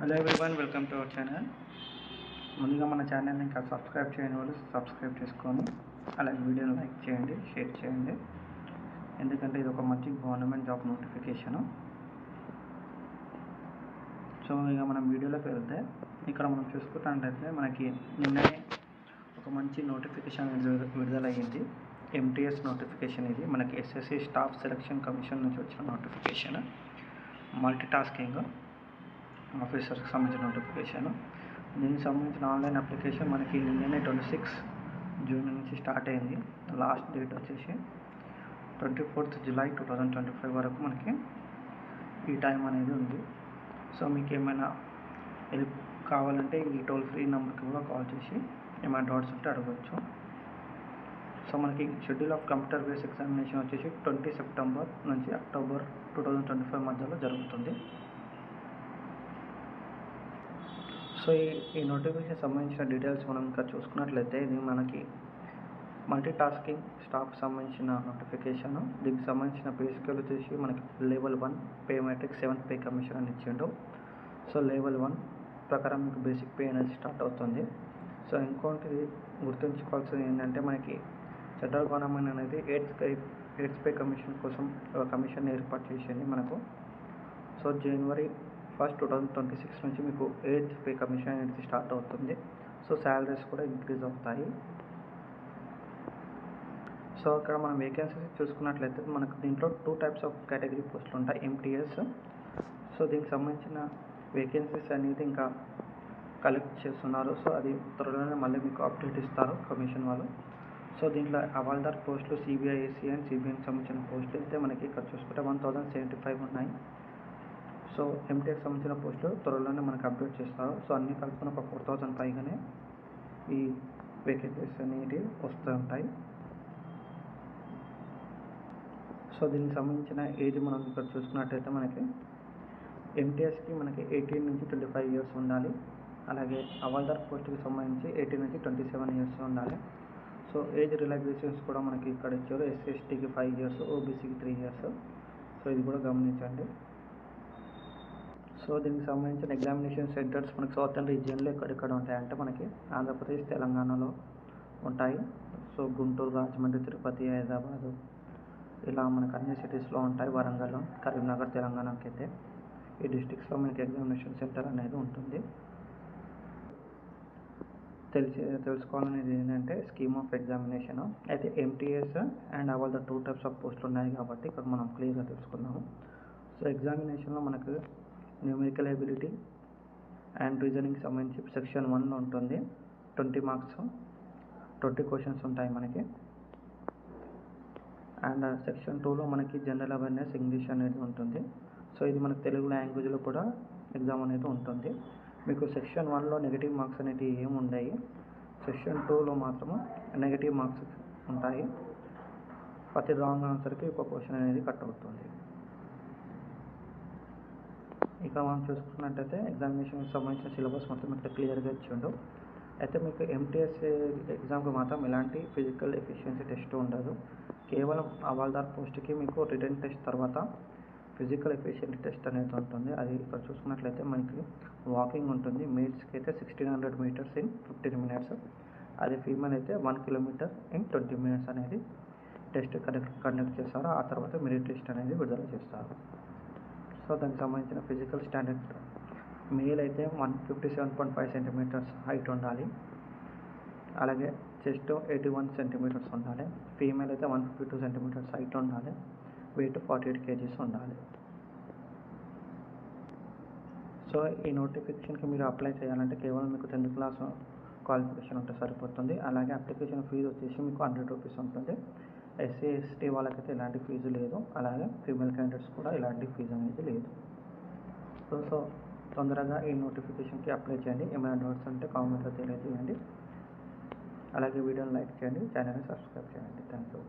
Hello everyone, welcome to our channel. ముందుగా మన ఛానల్ని ఇంకా సబ్స్క్రైబ్ చేయని వాళ్ళు సబ్స్క్రైబ్ చేసుకొని అలాగే వీడియోని లైక్ చేయండి, షేర్ చేయండి. ఎందుకంటే ఇది ఒక మంచి గవర్నమెంట్ జాబ్ నోటిఫికేషను. సో ఇక మనం వీడియోలోకి వెళ్తే ఇక్కడ మనం చూసుకుంటున్నట్లయితే మనకి నిన్ననే ఒక మంచి నోటిఫికేషన్ విడుదలయ్యింది. MTS notification. ఇది మనకి ఎస్ఎస్సి స్టాఫ్ సెలక్షన్ కమిషన్ నుంచి వచ్చిన నోటిఫికేషన్. మల్టీ టాస్కింగ్ ఆఫీసర్కి సంబంధించిన నోటిఫికేషన్. దీనికి సంబంధించిన ఆన్లైన్ అప్లికేషన్ మనకి నిన్ననే 26 జూన్ నుంచి స్టార్ట్ అయింది. లాస్ట్ డేట్ వచ్చేసి 24 జూలై 2025 వరకు మనకి ఈ టైం అనేది ఉంది. సో మీకు ఏమైనా హెల్ప్ కావాలంటే ఈ టోల్ ఫ్రీ నెంబర్కి కూడా కాల్ చేసి ఏమైనా డౌట్స్ ఉంటే అడగవచ్చు. సో మనకి schedule of computer based examination వచ్చేసి 20 సెప్టెంబర్ నుంచి అక్టోబర్ 2025 మధ్యలో జరుగుతుంది. సో ఈ నోటిఫికేషన్ సంబంధించిన డీటెయిల్స్ మనం ఇంకా చూసుకున్నట్లయితే ఇది మనకి మల్టీ టాస్కింగ్ స్టాఫ్ సంబంధించిన నోటిఫికేషన్. దీనికి సంబంధించిన పే స్కేల్ వచ్చేసి మనకి level 1 pay matrix 7th pay commission అని ఇచ్చిండు. సో లెవెల్ 1 ప్రకారం మీకు బేసిక్ పే అనేది స్టార్ట్ అవుతుంది. సో ఇంకోటి గుర్తుంచుకోవాల్సింది ఏంటంటే మనకి సెంట్రల్ గవర్నమెంట్ అనేది 8th పే కమిషన్ కోసం ఒక కమిషన్ ఏర్పాటు చేసింది మనకు. సో జనవరి 1, 2026 నుంచి మీకు 8th పే కమిషన్ అనేది స్టార్ట్ అవుతుంది. సో శాలరీస్ కూడా ఇంక్రీజ్ అవుతాయి. సో ఇక్కడ మనం వేకెన్సీస్ చూసుకున్నట్లయితే మనకు దీంట్లో 2 టైప్స్ ఆఫ్ కేటగిరీ పోస్టులు ఉంటాయి, ఎంటీఎస్. సో దీనికి సంబంధించిన వేకెన్సీస్ అనేది ఇంకా కలెక్ట్ చేస్తున్నారు. సో అది త్వరలోనే మళ్ళీ మీకు అప్డేట్ ఇస్తారు కమిషన్ వాళ్ళు. సో దీంట్లో హవాల్దార్ పోస్టులు సిబిఐఎస్సి అండ్ సిబిఐకి సంబంధించిన పోస్టులు అయితే మనకి ఇక్కడ చూసుకుంటే 1075 ఉన్నాయి. సో ఎంటీఎస్ సంబంధించిన పోస్టులు త్వరలోనే మనకు అప్డేట్ చేస్తారు. సో అన్ని కలుపుకొని ఒక 4000 పైగానే ఈ వేకెన్సీస్ అనేవి వస్తూ ఉంటాయి. సో దీనికి సంబంధించిన ఏజ్ మనం ఇక్కడ చూసుకున్నట్టయితే మనకి ఎంటీఎస్కి మనకి 18 నుంచి 25 ఇయర్స్ ఉండాలి. అలాగే హవాల్దార్ పోస్టుకి సంబంధించి 18 నుంచి 27 ఇయర్స్ ఉండాలి. సో ఏజ్ రిలాక్సేషన్స్ కూడా మనకి ఇక్కడ ఇచ్చారు. ఎస్సీ ఎస్టీకి 5 ఇయర్స్, ఓబీసీకి 3 ఇయర్స్. సో ఇది కూడా గమనించండి. సో దీనికి సంబంధించిన ఎగ్జామినేషన్ సెంటర్స్ మనకి సౌతర్న్ రీజియన్లో ఎక్కడెక్కడ ఉంటాయంటే మనకి ఆంధ్రప్రదేశ్, తెలంగాణలో ఉంటాయి. సో గుంటూరు, రాజమండ్రి, తిరుపతి, హైదరాబాదు ఇలా మనకు అన్ని సిటీస్లో ఉంటాయి. వరంగల్, కరీంనగర్ తెలంగాణకి అయితే ఈ డిస్ట్రిక్ట్స్లో మనకి ఎగ్జామినేషన్ సెంటర్ అనేది ఉంటుంది. తెలుసుకోవాలనేది ఏంటంటే స్కీమ్ ఆఫ్ ఎగ్జామినేషన్ అయితే ఎంటీఎస్ అండ్ హవాల్దార్ 2 టైప్స్ ఆఫ్ పోస్టులు ఉన్నాయి కాబట్టి ఇక్కడ మనం క్లియర్గా తెలుసుకున్నాము. సో ఎగ్జామినేషన్లో మనకు న్యూమరికల్ ఎబిలిటీ అండ్ రీజనింగ్కి సంబంధించి సెక్షన్ 1 ఉంటుంది. 20 మార్క్స్, 20 క్వశ్చన్స్ ఉంటాయి మనకి. అండ్ సెక్షన్ 2లో మనకి జనరల్ అవేర్నెస్ ఇంగ్లీష్ అనేది ఉంటుంది. సో ఇది మనకి తెలుగు లాంగ్వేజ్లో కూడా ఎగ్జామ్ అనేది ఉంటుంది. మీకు సెక్షన్ 1లో నెగిటివ్ మార్క్స్ అనేవి ఏమి ఉండవు. సెక్షన్ 2లో మాత్రము నెగిటివ్ మార్క్స్ ఉంటాయి. ప్రతి రాంగ్ ఆన్సర్కి ఒక క్వశ్చన్ అనేది కట్ అవుతుంది. ఇక మనం చూసుకున్నట్టయితే ఎగ్జామినేషన్కి సంబంధించిన సిలబస్ మొత్తం ఇక్కడ క్లియర్గా ఇచ్చిండు. అయితే మీకు ఎంటీఎస్ ఎగ్జామ్కి మాత్రం ఎలాంటి ఫిజికల్ ఎఫిషియన్సీ టెస్ట్ ఉండదు. కేవలం హవాల్దార్ పోస్ట్కి మీకు రిటన్ టెస్ట్ తర్వాత ఫిజికల్ ఎఫిషియన్సీ టెస్ట్ అనేది ఉంటుంది. అది ఇక్కడ చూసుకున్నట్లయితే మనకి వాకింగ్ ఉంటుంది. మేల్స్కి అయితే 1600 మీటర్స్ ఇన్ 15 మినిట్స్. అదే ఫీమేల్ అయితే 1 కిలోమీటర్ ఇన్ 20 మినిట్స్ అనేది టెస్ట్ కండక్ట్ చేస్తారు. ఆ తర్వాత మెరిట్ లిస్ట్ అనేది విడుదల చేస్తారు. సో దానికి సంబంధించిన ఫిజికల్ స్టాండర్డ్ మేల్ అయితే 157.5 సెంటీమీటర్స్ హైట్ ఉండాలి. అలాగే చెస్ట్ 81 సెంటీమీటర్స్ ఉండాలి. ఫీమేల్ అయితే 152 సెంటీమీటర్స్ హైట్ ఉండాలి. వెయిట్ 48 కేజీస్ ఉండాలి. సో ఈ నోటిఫికేషన్కి మీరు అప్లై చేయాలంటే కేవలం మీకు 10th క్లాస్ క్వాలిఫికేషన్ ఉంటే సరిపోతుంది. అలాగే అప్లికేషన్ ఫీజు వచ్చేసి మీకు 100 రూపీస్ ఉంటుంది. ఎస్సీ ఎస్టీ వాళ్ళకైతే ఎలాంటి ఫీజు లేదు. అలాగే ఫీమేల్ క్యాండిడేట్స్ కూడా ఎలాంటి ఫీజు అనేది లేదు. సో తొందరగా ఈ నోటిఫికేషన్కి అప్లై చేయండి. ఏమైనా డౌట్స్ ఉంటే కామెంట్లో తెలియజేయండి. అలాగే వీడియోని లైక్ చేయండి, ఛానల్ని సబ్స్క్రైబ్ చేయండి. Thank you.